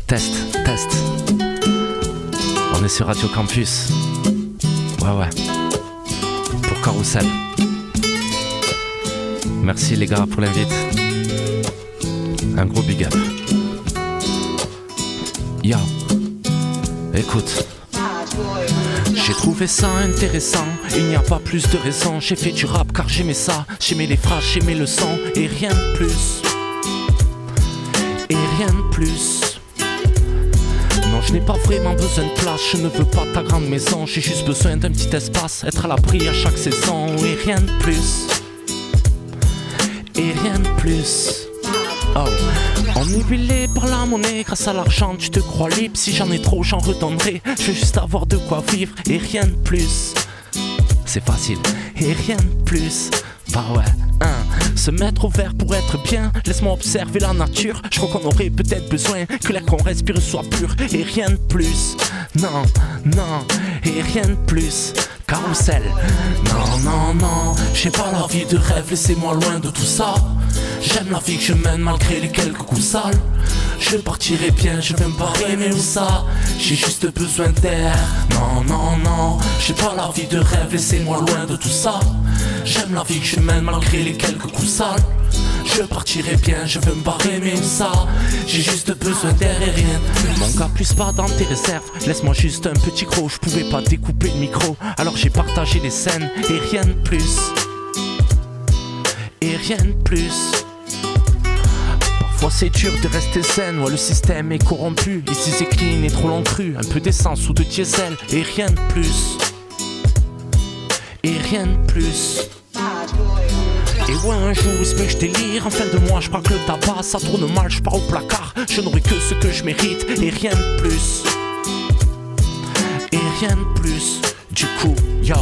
Test. On est sur Radio Campus. Ouais. Pour Carousel. Merci les gars pour l'invite. Un gros big up. Yo, écoute. J'ai trouvé ça intéressant, il n'y a pas plus de raison. J'ai fait du rap car j'aimais ça. J'aimais les phrases, j'aimais le son. Et rien de plus. Non, je n'ai pas vraiment besoin de place. Je ne veux pas ta grande maison. J'ai juste besoin d'un petit espace. Être à l'abri à chaque saison. Et rien de plus. Oh. Ennuyé par la monnaie, grâce à l'argent tu te crois libre. Si j'en ai trop j'en redonnerai. Je veux juste avoir de quoi vivre et rien de plus. C'est facile et rien de plus. Bah ouais, se mettre au vert pour être bien. Laisse-moi observer la nature. Je crois qu'on aurait peut-être besoin que l'air qu'on respire soit pur. Et rien de plus. Non, et rien de plus. Carousel. Non, j'ai pas la vie de rêve, laissez-moi loin de tout ça. J'aime la vie que je mène malgré les quelques coups sales. Je partirai bien, je vais me barrer, mais où ça? J'ai juste besoin d'air. Non, j'ai pas la vie de rêve, laissez-moi loin de tout ça. J'aime la vie que je mène malgré les quelques coups sales. Je partirai bien, je veux me barrer, mais où ça? J'ai juste besoin d'air et rien. Mon gars, plus pas dans tes réserves. Laisse-moi juste un petit croc, je pouvais pas découper le micro. Alors j'ai partagé les scènes et rien de plus. Parfois c'est dur de rester zen, ouais le système est corrompu. Ici c'est clean et trop long cru, un peu d'essence ou de diesel et rien de plus. Et ouais un jour il se peut que je délire. En fin de mois je braque le tabac, ça tourne mal, je pars au placard. Je n'aurai que ce que je mérite et rien de plus. Du coup, yo,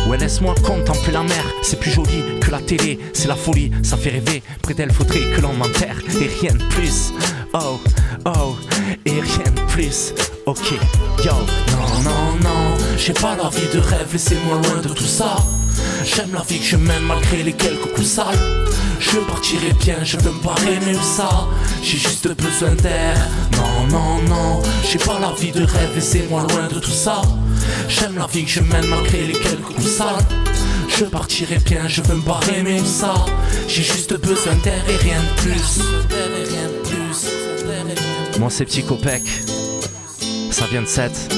ouais laisse-moi contempler la mer. C'est plus joli que la télé, c'est la folie, ça fait rêver. Près d'elle faudrait que l'on m'enterre et rien de plus. Oh, et rien de plus. Ok, yo, non, j'ai pas la vie de rêve, laissez-moi loin de tout ça. J'aime la vie que je mène malgré les quelques coups sales. Je partirai bien, je veux me barrer, mais où ça? J'ai juste besoin d'air. Non, j'ai pas la vie de rêve, laissez-moi loin de tout ça. J'aime la vie que je mène malgré les quelques coups sales. Je partirai bien, je veux me barrer, mais où ça? J'ai juste besoin d'air et rien de plus. Moi c'est Petit Copec, ça vient de 7.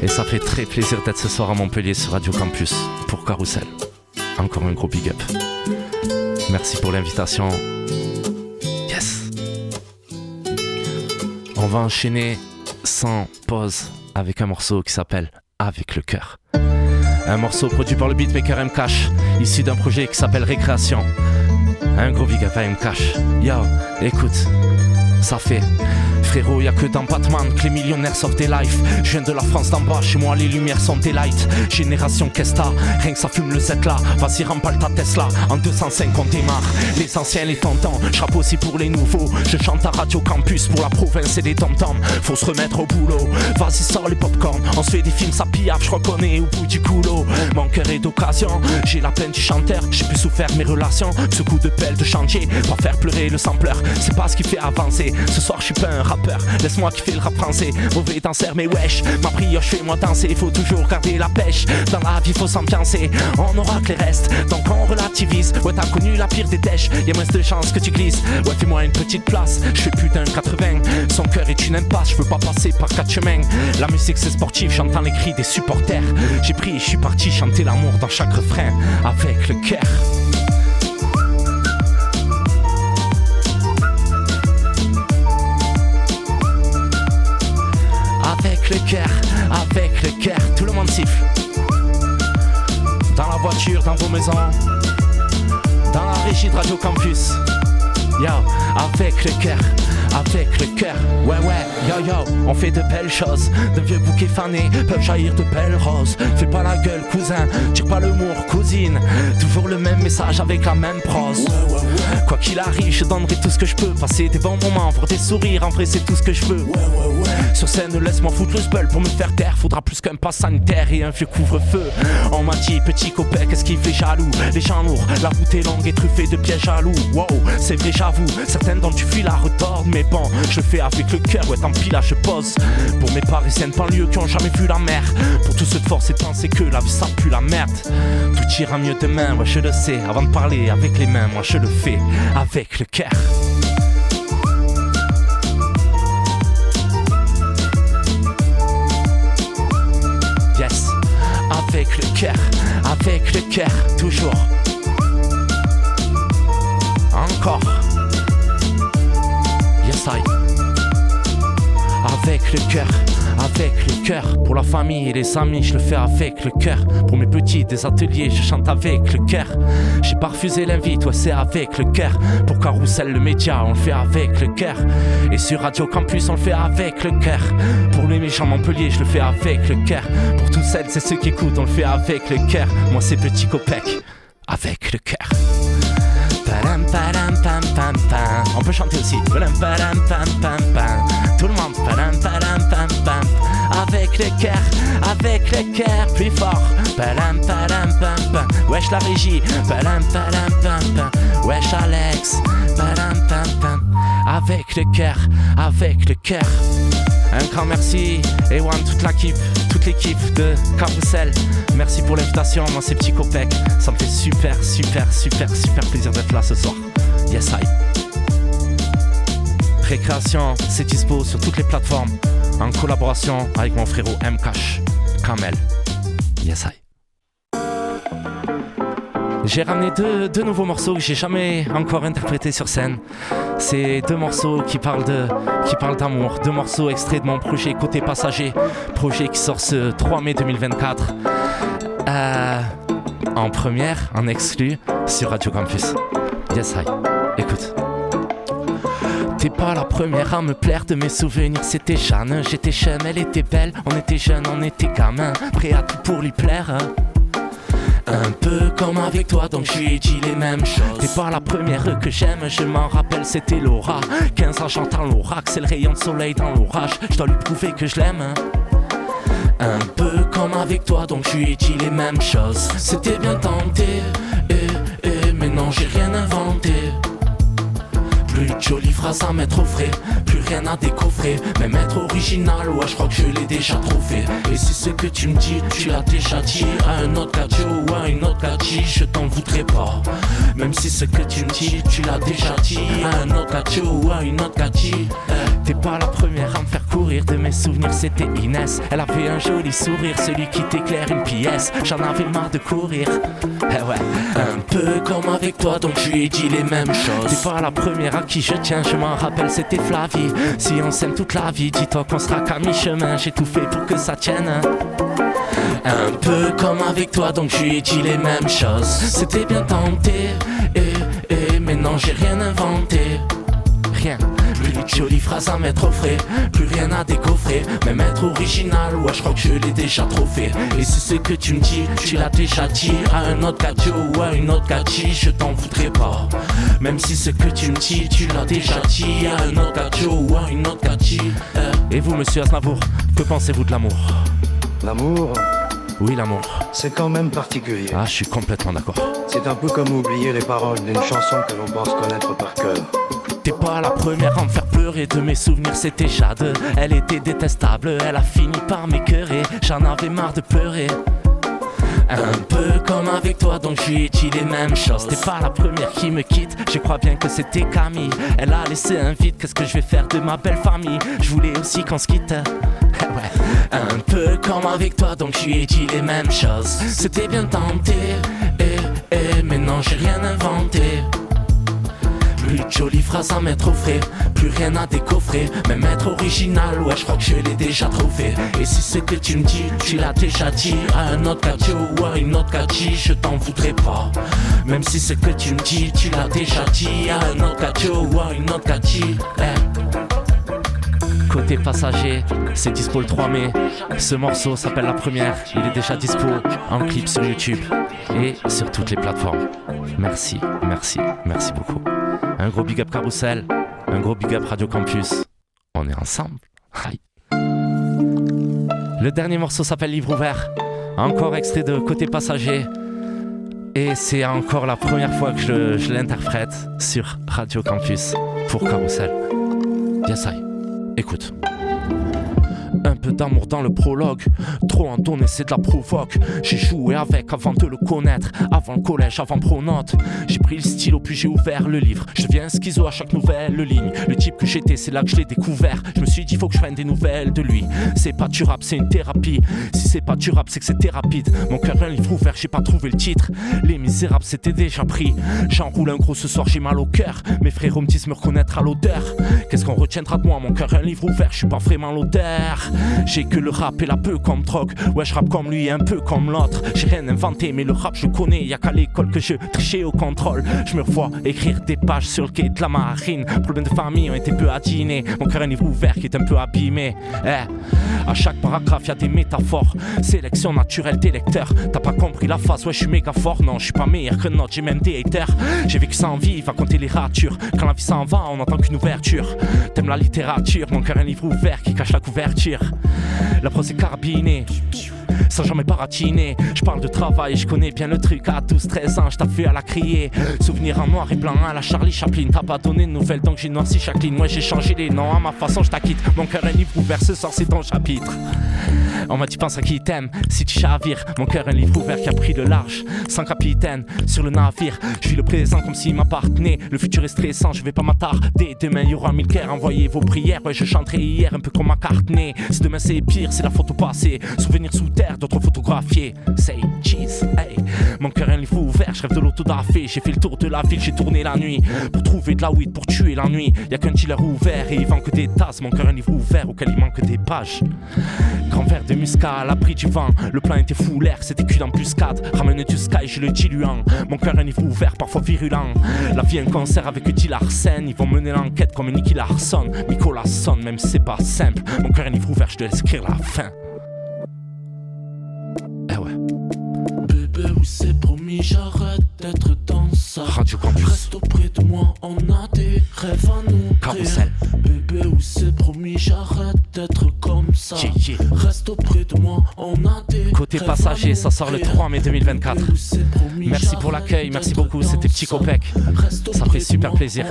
Et ça fait très plaisir d'être ce soir à Montpellier sur Radio Campus pour Carousel. Encore un gros big up. Merci pour l'invitation. Yes. On va enchaîner sans pause avec un morceau qui s'appelle Avec le cœur. Un morceau produit par le beatmaker M-Cash, issu d'un projet qui s'appelle Récréation. Un gros big up à M-Cash. Yo, écoute, ça fait... Frérot, y'a que dans Batman que les millionnaires sortent des lives. Je viens de la France d'en bas, chez moi les lumières sont des lights. Génération Kesta, rien que ça fume le Z là. Vas-y rempale ta Tesla, en 205 on démarre. Les anciens, les tontons, je rappe aussi pour les nouveaux. Je chante à Radio Campus pour la province et les tom-toms. Faut se remettre au boulot, vas-y sors les popcorn. On se fait des films, ça piaffe, je crois qu'on est au bout du couloir. Mon cœur est d'occasion, j'ai la peine du chanteur. J'ai pu souffrir mes relations, ce coup de pelle de chantier. Pas faire pleurer le sampleur, c'est pas ce qui fait avancer. Ce soir je suis pas un rappeur, laisse-moi kiffer le rap français. Mauvais danseur mais wesh, ma brioche fais-moi danser. Faut toujours garder la pêche, dans la vie faut s'ambiancer. On aura que les restes, donc on relativise. Ouais t'as connu la pire des dèches, y'a moins de chances que tu glisses. Ouais fais-moi une petite place, je fais plus d'un 80. Son cœur est une impasse, je veux pas passer par 4 chemins. La musique c'est sportif, j'entends les cris des supporters. J'ai pris et je suis parti chanter l'amour dans chaque refrain. Avec le cœur. Avec le cœur, tout le monde siffle. Dans la voiture, dans vos maisons, dans la régie de Radio Campus. Yo, avec le cœur, ouais, yo, on fait de belles choses. De vieux bouquets fanés peuvent jaillir de belles roses. Fais pas la gueule, cousin, tire pas le mur, cousine. Toujours le même message avec la même prose. Quoi qu'il arrive, je donnerai tout ce que je peux. Passer des bons moments, voir des sourires, en vrai c'est tout ce que je veux. Sur scène, laisse-moi foutre le spell pour me faire taire. Faudra plus qu'un pass sanitaire et un vieux couvre-feu. On m'a dit, petit copain, qu'est-ce qui fait jaloux? Les gens lourds, la route est longue et truffée de pièges à loups. Wow, c'est vrai j'avoue, certaines dont tu fuis la retorde. Mais bon, je fais avec le cœur, ouais tant pis là je pose. Pour mes parisiennes banlieues qui ont jamais vu la mer. Pour tous ceux de force et de penser que la vie ça pue la merde. Tout ira mieux demain, ouais je le sais. Avant de parler avec les mains, moi je le fais avec le cœur. Yes, avec le cœur, toujours. Encore. Yes I. Avec le cœur, pour la famille et les amis, je le fais avec le cœur. Pour mes petits des ateliers, je chante avec le cœur. J'ai pas refusé l'invite, ouais c'est avec le cœur. Pour Carousel le média, on le fait avec le cœur. Et sur Radio Campus, on le fait avec le cœur. Pour les méchants Montpellier, je le fais avec le cœur. Pour toutes celles et ceux qui écoutent, on le fait avec le cœur. Moi c'est Petit Copec, avec le cœur. On peut chanter aussi. Tout le monde. Avec le cœur, plus fort. Wesh la régie. Wesh Alex. Avec le cœur. Un grand merci, Ewan, toute l'équipe de Carousel. Merci pour l'invitation, moi c'est Petit Copec. Ça me fait super plaisir d'être là ce soir. Yes I. Récréation, c'est dispo sur toutes les plateformes. En collaboration avec mon frérot M-Cash, Kamel. Yes I. J'ai ramené deux nouveaux morceaux que j'ai jamais encore interprétés sur scène. C'est deux morceaux qui parlent d'amour, deux morceaux extraits de mon projet Côté Passager, projet qui sort ce 3 mai 2024 en première, en exclu sur Radio Campus. Yes I, écoute. T'es pas la première à me plaire, de mes souvenirs c'était Jeanne. J'étais jeune, elle était belle, on était jeunes, on était gamins, prêts à tout pour lui plaire. Un peu comme avec toi, donc je lui ai dit les mêmes choses. T'es pas la première que j'aime, je m'en rappelle, c'était Laura. 15 ans j'entends l'oracle, c'est le rayon de soleil dans l'orage. Je dois lui prouver que je l'aime. Un peu comme avec toi, donc je lui ai dit les mêmes choses. C'était bien tenté, mais non j'ai rien inventé. Plus de jolies phrases à mettre au frais, plus rien à décoffrer. Même être original, ouais je crois que je l'ai déjà trop fait. Et si ce que tu me dis, tu l'as déjà dit à un autre cadio ou à une autre cadio, je t'en voudrais pas. Même si ce que tu me dis, tu l'as déjà dit à un autre cadio ou à une autre cadio. T'es pas la première à me faire courir, de mes souvenirs c'était Inès. Elle avait un joli sourire, celui qui t'éclaire une pièce. J'en avais marre de courir. Ouais. Un peu comme avec toi, donc je lui ai dit les mêmes choses. T'es pas la première à qui je tiens, je m'en rappelle, c'était Flavie. Si on s'aime toute la vie, dis-toi qu'on sera qu'à mi-chemin. J'ai tout fait pour que ça tienne. Un peu comme avec toi, donc je lui ai dit les mêmes choses. C'était bien tenté, mais non j'ai rien inventé. Rien. Plus de jolies phrases à mettre au frais, plus rien à décoffrer. Même être original, ouais je crois que je l'ai déjà trop fait. Et si ce que tu me dis, tu l'as déjà dit à un autre cadio ou à une autre cadio, je t'en voudrais pas. Même si ce que tu me dis, tu l'as déjà dit à un autre cadio ou à une autre cadio. Et vous monsieur Aznavour, que pensez-vous de l'amour? L'amour? Oui l'amour. C'est quand même particulier. Ah je suis complètement d'accord. C'est un peu comme oublier les paroles d'une chanson que l'on pense connaître par cœur. T'es pas la première à me faire pleurer, de mes souvenirs c'était Jade. Elle était détestable, elle a fini par m'écœurer. J'en avais marre de pleurer. Un peu comme avec toi, donc je lui ai dit les mêmes choses. T'es pas la première qui me quitte, je crois bien que c'était Camille. Elle a laissé un vide, qu'est-ce que je vais faire de ma belle famille? Je voulais aussi qu'on se quitte. Ouais. Un peu comme avec toi, donc je lui ai dit les mêmes choses. C'était bien tenté, mais non j'ai rien inventé. Plus de jolies phrases à mettre au frais, plus rien à décoffrer. Même être original, ouais je crois que je l'ai déjà trop fait. Et si ce que tu me dis, tu l'as déjà dit à un autre cadio ou à une autre cadio, je t'en voudrais pas. Même si ce que tu me dis, tu l'as déjà dit à un autre cadio ou à une autre cadio. Côté Passager, c'est dispo le 3 mai. Ce morceau s'appelle La Première. Il est déjà dispo en clip sur YouTube et sur toutes les plateformes. Merci beaucoup. Un gros big up Carousel, un gros big up Radio Campus. On est ensemble. Aïe. Le dernier morceau s'appelle Livre ouvert. Encore extrait de Côté passager. Et c'est encore la première fois que je l'interprète sur Radio Campus pour Carousel. Yes, I. Écoute. Un peu d'amour dans le prologue, trop en donner c'est de la provoque. J'ai joué avec avant de le connaître, avant le collège, avant pronote. J'ai pris le stylo puis j'ai ouvert le livre. Je deviens schizo à chaque nouvelle ligne. Le type que j'étais c'est là que je l'ai découvert. Je me suis dit faut que je prenne des nouvelles de lui. C'est pas du rap c'est une thérapie. Si c'est pas du rap c'est que c'était rapide. Mon cœur un livre ouvert j'ai pas trouvé le titre. Les Misérables c'était déjà pris. J'enroule un gros ce soir j'ai mal au cœur. Mes frères me disent me reconnaître à l'odeur. Qu'est-ce qu'on retiendra de moi? Mon cœur un livre ouvert, je suis pas vraiment l'odeur. J'ai que le rap et la peu comme drogue. Ouais je rappe comme lui et un peu comme l'autre. J'ai rien inventé mais le rap je connais. Y'a qu'à l'école que je trichais au contrôle. Je me revois écrire des pages sur le quai de la marine. Problèmes de famille ont été peu à dîner. Mon cœur un livre ouvert qui est un peu abîmé. À chaque paragraphe y'a des métaphores. Sélection naturelle des lecteurs. T'as pas compris la phase, ouais je suis méga fort. Non je suis pas meilleur que notre, j'ai même des haters. J'ai vécu sans vie, va compter les ratures. Quand la vie s'en va on entend qu'une ouverture. T'aimes la littérature, mon cœur un livre ouvert qui cache la couverture. La prose est carabinée, sans jamais baratiner. Je parle de travail, je connais bien le truc. À 12-13 ans, je t'ai fait à la crier. Souvenir en noir et blanc à la Charlie Chaplin. T'as pas donné de nouvelles donc j'ai noirci chaque ligne. Moi j'ai changé les noms à ma façon, je t'acquitte. Mon cœur un livre ouvert, ce soir c'est ton chapitre. On m'a dit pense à qui t'aime, si tu chavires. Mon cœur un livre ouvert qui a pris le large. Sans capitaine, sur le navire. Je vis le présent comme s'il m'appartenait. Le futur est stressant, je vais pas m'attarder. Demain y'aura 1000 cœurs, envoyez vos prières. Ouais je chanterai hier un peu comme McCartney. Si demain c'est pire, c'est la photo passée. Souvenirs sous terre, d'autres photographiés. Say cheese, hey. Mon cœur un livre ouvert, je rêve de l'autodafé. J'ai fait le tour de la ville, j'ai tourné la nuit. Pour trouver de la weed, pour tuer l'ennui. Y'a qu'un dealer ouvert et il vend que des tasses. Mon cœur un livre ouvert auquel il manque des pages. Grand verre de muscat à l'abri du vent. Le plan était fou, l'air c'était cul d'embuscade. Ramène du sky, j'ai le diluant. Mon cœur un livre ouvert, parfois virulent. La vie un concert avec Uti Larsen. Ils vont mener l'enquête comme Nicky Larson. Nicolas sonne, même si c'est pas simple. Mon cœur un livre ouvert, je te laisse écrire la fin. Eh ouais. Bébé, oui c'est promis, j'arrête d'être dans ça. Radio Campus. Reste auprès de moi, on a des rêves à nous. Carousel. Bébé, oui c'est promis, j'arrête d'être comme ça. Yeah. Reste auprès de moi, on a des Côté rêves passager, à ça sort le 3 mai 2024. Bébé, oui, c'est promis, Merci pour l'accueil, merci beaucoup, c'était Petit Copec. Ça fait super plaisir.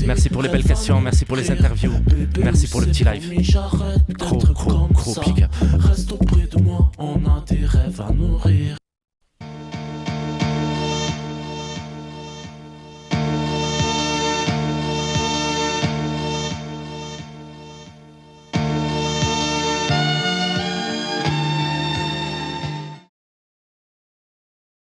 Merci pour les belles questions, merci pour les interviews. Merci pour le petit live. Gros big up. Reste auprès de moi, on a des rêves à nourrir.